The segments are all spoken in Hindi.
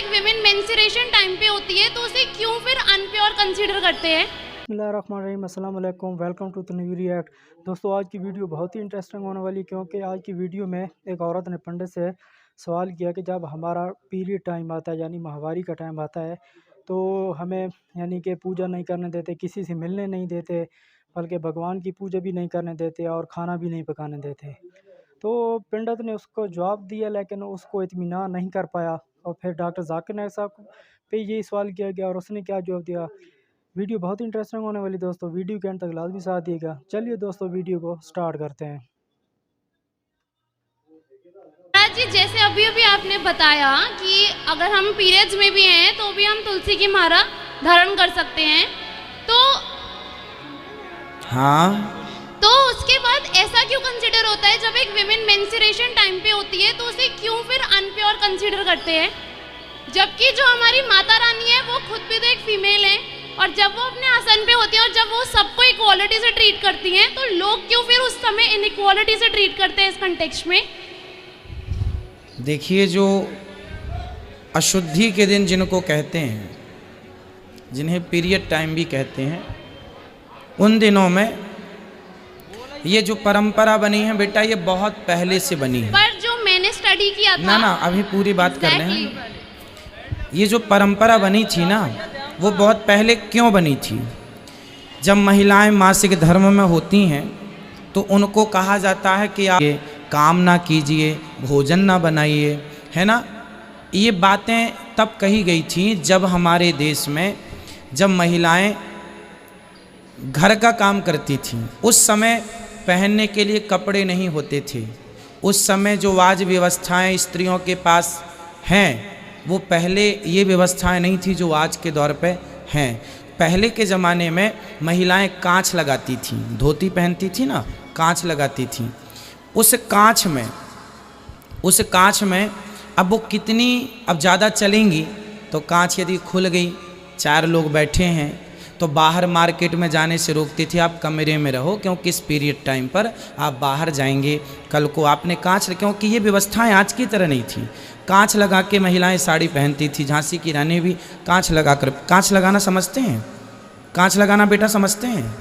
एक विमेन मेंस्ट्रुएशन टाइम पे होती है तो उसे क्यों फिर अनप्योर कंसीडर करते हैं? बिस्मिल्लाहिर्रहमानिर्रहीम, अस्सलाम वालेकुम, वेलकम टू तनवीर रिएक्ट। दोस्तों, आज की वीडियो बहुत ही इंटरेस्टिंग होने वाली, क्योंकि आज की वीडियो में एक औरत ने पंडित से सवाल किया कि जब हमारा पीरियड टाइम आता है, यानी माहवारी का टाइम आता है, तो हमें यानी कि पूजा नहीं करने देते, किसी से मिलने नहीं देते, बल्कि भगवान की पूजा भी नहीं करने देते और खाना भी नहीं पकाने देते। तो पंडित ने उसको जवाब दिया, लेकिन उसको इत्मीनान नहीं कर पाया, और फिर डॉक्टर जाकिर नायक साहब पे यही सवाल किया गया और उसने क्या जवाब दिया। वीडियो बहुत इंटरेस्टिंग होने वाली दोस्तों, वीडियो के अंत तक लाजमी साथ दिएगा। चलिए दोस्तों, वीडियो को स्टार्ट करते हैं। महाराज जी, जैसे अभी अभी आपने बताया कि अगर हम पीरियड्स में भी हैं तो भी हम तुलसी की माला धारण कर सकते हैं, तो हाँ, तो उसके बाद ऐसा क्यों कंसीडर होता है जब एक विमेन मेंस्ट्रुएशन टाइम पे होती है तो उसे क्यों फिर अनप्योर कंसीडर करते हैं? जबकि जो हमारी माता रानी है वो खुद भी तो एक फीमेल है, और जब वो अपने आसन पे होती है और जब वो सबको इक्वालिटी से ट्रीट करती हैं, तो लोग क्यों फिर उस समय इनइक्वालिटी से ट्रीट करते हैं इस कंटेक्स्ट में? देखिए, जो अशुद्धि के दिन जिनको कहते हैं, जिन्हें पीरियड टाइम भी कहते हैं, उन दिनों में ये जो परंपरा बनी है बेटा, ये बहुत पहले से बनी है। पर जो मैंने स्टडी किया था, ना अभी पूरी बात कर रहे हैं। ये जो परंपरा बनी थी ना, वो बहुत पहले क्यों बनी थी? जब महिलाएं मासिक धर्म में होती हैं तो उनको कहा जाता है कि आप ये काम ना कीजिए, भोजन ना बनाइए, है ना। ये बातें तब कही गई थी जब हमारे देश में जब महिलाएं घर का काम करती थीं। उस समय पहनने के लिए कपड़े नहीं होते थे। उस समय जो आज व्यवस्थाएं स्त्रियों के पास हैं, वो पहले ये व्यवस्थाएं नहीं थी जो आज के दौर पे हैं। पहले के ज़माने में महिलाएं कांच लगाती थीं, धोती पहनती थी ना, कांच लगाती थीं। उस कांच में अब वो कितनी अब ज़्यादा चलेंगी तो कांच यदि खुल गई, 4 लोग बैठे हैं तो बाहर मार्केट में जाने से रोकती थी, आप कमरे में रहो, क्योंकि इस पीरियड टाइम पर आप बाहर जाएंगे, कल को आपने कांच, क्योंकि ये व्यवस्थाएं आज की तरह नहीं थी। कांच लगा के महिलाएं साड़ी पहनती थी। झांसी की रानी भी कांच लगाना समझते हैं? कांच लगाना बेटा समझते हैं?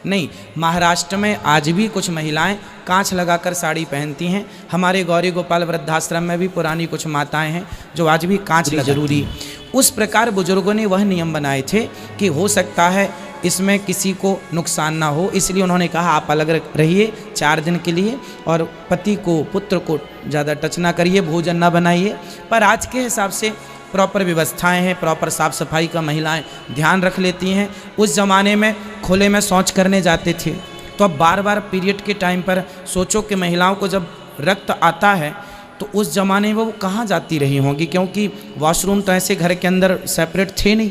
नहीं। महाराष्ट्र में आज भी कुछ महिलाएं कांच लगाकर साड़ी पहनती हैं। हमारे गौरी गोपाल वृद्धाश्रम में भी पुरानी कुछ माताएं हैं जो आज भी कांच जरूरी। उस प्रकार बुजुर्गों ने वह नियम बनाए थे कि हो सकता है इसमें किसी को नुकसान ना हो, इसलिए उन्होंने कहा आप अलग रहिए 4 दिन के लिए, और पति को, पुत्र को ज़्यादा टच ना करिए, भोजन ना बनाइए। पर आज के हिसाब से प्रॉपर व्यवस्थाएं हैं, प्रॉपर साफ़ सफाई का महिलाएं ध्यान रख लेती हैं। उस ज़माने में खुले में शौच करने जाते थे, तो अब बार बार पीरियड के टाइम पर सोचो कि महिलाओं को जब रक्त आता है तो उस ज़माने में वो कहाँ जाती रही होंगी, क्योंकि वॉशरूम तो ऐसे घर के अंदर सेपरेट थे नहीं,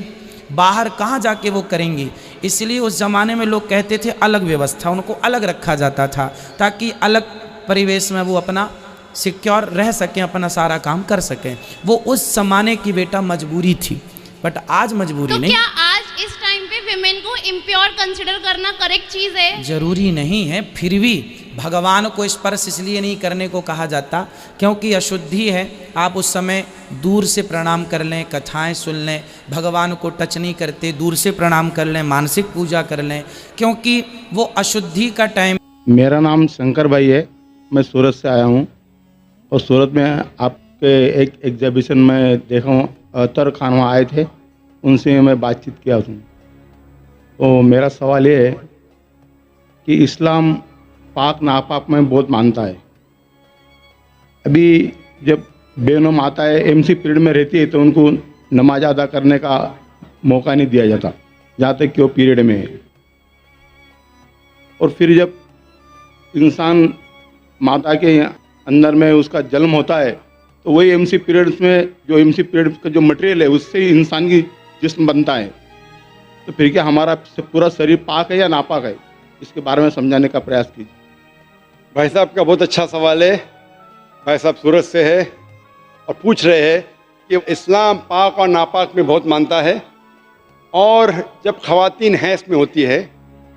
बाहर कहाँ जाके वो करेंगी। इसलिए उस ज़माने में लोग कहते थे अलग व्यवस्था, उनको अलग रखा जाता था ताकि अलग परिवेश में वो अपना सिक्योर रह सकें, अपना सारा काम कर सकें। वो उस ज़माने की बेटा मजबूरी थी, बट आज मजबूरी नहीं। क्या आज इस टाइम पे विमेन को इम्प्योर कंसिडर करना करेक्ट चीज़ है? जरूरी नहीं है, फिर भी भगवान को स्पर्श इसलिए नहीं करने को कहा जाता क्योंकि अशुद्धि है। आप उस समय दूर से प्रणाम कर लें, कथाएं सुन लें, भगवान को टच नहीं करते, दूर से प्रणाम कर लें, मानसिक पूजा कर लें, क्योंकि वो अशुद्धि का टाइम। मेरा नाम शंकर भाई है, मैं सूरत से आया हूँ, और सूरत में आपके एक एग्जीबिशन में देखा हूँ, अतर खान वहाँ आए थे, उनसे मैं बातचीत किया हूँ। तो मेरा सवाल ये है कि इस्लाम पाक नापाक में बहुत मानता है। अभी जब बहनों माताएं एमसी पीरियड में रहती है तो उनको नमाज अदा करने का मौका नहीं दिया जाता जहाँ तक कि वो पीरियड में है। और फिर जब इंसान माता के अंदर में उसका जन्म होता है तो वही एमसी पीरियड्स में जो एमसी पीरियड का जो मटेरियल है उससे ही इंसान की जिस्म बनता है। तो फिर क्या हमारा पूरा शरीर पाक है या नापाक है, इसके बारे में समझाने का प्रयास कीजिए। भाई साहब का बहुत अच्छा सवाल है। भाई साहब सूरत से है और पूछ रहे हैं कि इस्लाम पाक और नापाक में बहुत मानता है, और जब ख़वातीन हैज़ में होती है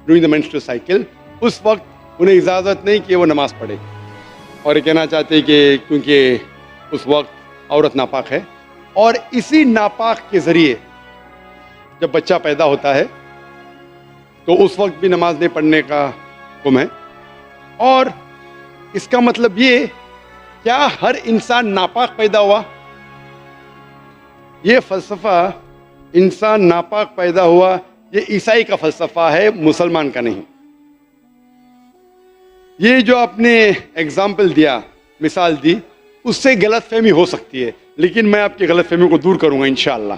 ड्यूरिंग द मेंस्ट्रुअल साइकिल, उस वक्त उन्हें इजाज़त नहीं कि वो नमाज़ पढ़े, और ये कहना चाहते हैं कि क्योंकि उस वक्त औरत नापाक है, और इसी नापाक के ज़रिए जब बच्चा पैदा होता है तो उस वक्त भी नमाज नहीं पढ़ने का हुक्म है। और इसका मतलब ये, क्या हर इंसान नापाक पैदा हुआ? ये फ़लसफ़ा इंसान नापाक पैदा हुआ, ये ईसाई का फ़लसफ़ा है, मुसलमान का नहीं। ये जो आपने एग्जाम्पल दिया, मिसाल दी, उससे गलतफहमी हो सकती है, लेकिन मैं आपकी गलतफहमी को दूर करूंगा इंशाअल्लाह।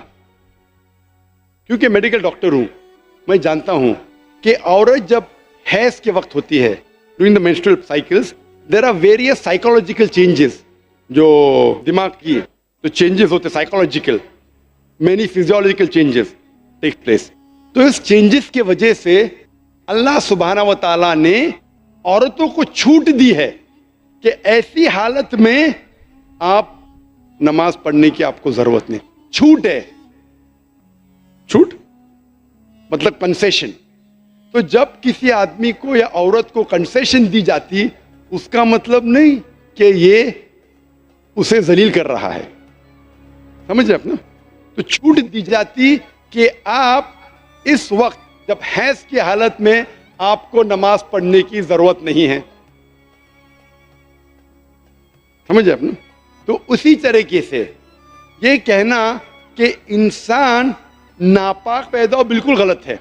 क्योंकि मेडिकल डॉक्टर हूं, मैं जानता हूं कि औरत जब हैज़ के वक्त होती है, during the menstrual cycles, there are various psychological changes, जो दिमाग की जो चेंजेस होते psychological, many physiological changes take place. तो इस चेंजेस के वजह से अल्लाह सुब्हानहू व तआला ने औरतों को छूट दी है कि ऐसी हालत में आप नमाज पढ़ने की आपको जरूरत नहीं। छूट है, छूट मतलब कंसेशन। तो जब किसी आदमी को या औरत को कंसेशन दी जाती, उसका मतलब नहीं कि ये उसे जलील कर रहा है, समझ रहे अपना। तो छूट दी जाती कि आप इस वक्त जब हैज़ की हालत में आपको नमाज पढ़ने की जरूरत नहीं है, समझ अपना। तो उसी तरीके से ये कहना कि इंसान नापाक पैदा हो बिल्कुल गलत है,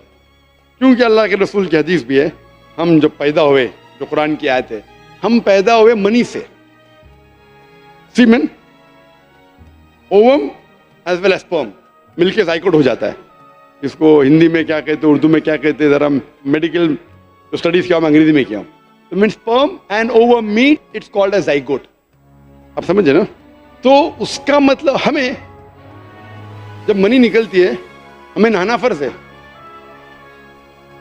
क्योंकि अल्लाह के रसूल की हदीस भी है, हम जब पैदा हुए, जो कुरान की आयत है, हम पैदा हुए मनी से, semen, ovum as well as sperm, मिलके जाइकोट हो जाता है। इसको हिंदी में क्या कहते हैं, उर्दू में क्या कहते हैं, जरा मेडिकल जो स्टडीज किया मैं अंग्रेजी में किया हूँ। तो mean sperm and ovum meet, it's called as zygote. आप समझे ना। तो उसका मतलब हमें जब मनी निकलती है हमें नहाना फर्ज है,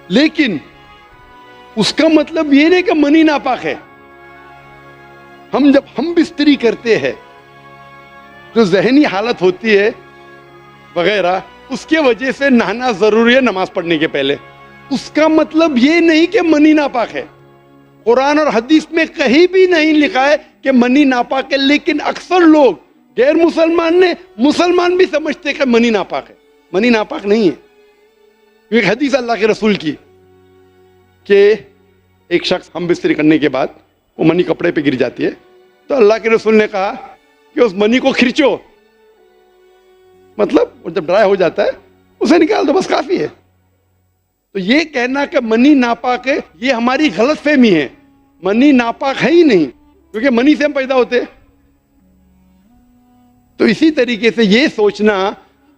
लेकिन उसका मतलब ये नहीं कि मनी नापाक है। हम जब हम बिस्तरी करते हैं, जो जहनी हालत होती है वगैरह, उसके वजह से नहाना जरूरी है नमाज पढ़ने के पहले। उसका मतलब ये नहीं कि मनी नापाक है। कुरान और हदीस में कहीं भी नहीं लिखा है कि मनी नापाक है, लेकिन अक्सर लोग गैर मुसलमान भी समझते हैं कि मनी नापाक है। मनी नापाक नहीं है। एक हदीस अल्लाह के रसूल की कि एक शख्स हम बिस्तरी करने के बाद वो मनी कपड़े पे गिर जाती है, तो अल्लाह के रसूल ने कहा कि उस मनी को खींचो, मतलब वो जब ड्राई हो जाता है उसे निकाल दो, बस काफी है। तो ये कहना कि मनी नापाक है, ये हमारी गलतफहमी है। मनी नापाक है ही नहीं, क्योंकि मनी से हम पैदा होते हैं। तो इसी तरीके से ये सोचना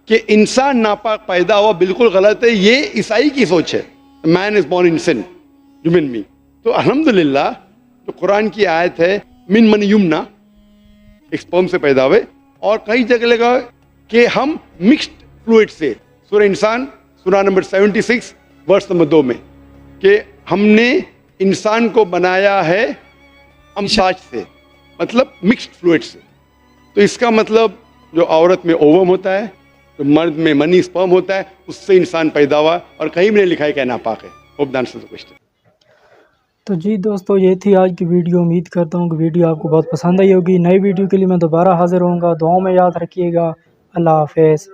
कि इंसान नापाक पैदा हुआ बिल्कुल गलत है। ये ईसाई की सोच है, man is born in sin, human me. तो अल्हम्दुलिल्लाह जो कुरान की आयत है, मिन मन युमना, एक स्पर्म से पैदा हुए, और कई जगह लगा कि हम मिक्स्ड फ्लूइड से, सूरह इंसान सूरह नंबर 76 वर्स नंबर 2 में, कि हमने इंसान को बनाया है अमशाज से, मतलब मिक्स्ड फ्लूइड से। तो इसका मतलब जो औरत में ओवम होता है, जो मर्द में मनी स्पर्म होता है, उससे इंसान पैदा हुआ, और कहीं भी नहीं लिखा है कि नापाक है। Hope the answer the question. तो जी दोस्तों, ये थी आज की वीडियो। उम्मीद करता हूँ कि वीडियो आपको बहुत पसंद आई होगी। नई वीडियो के लिए मैं दोबारा हाजिर होऊंगा। दुआओं में याद रखिएगा। अल्लाह हाफ़िज़।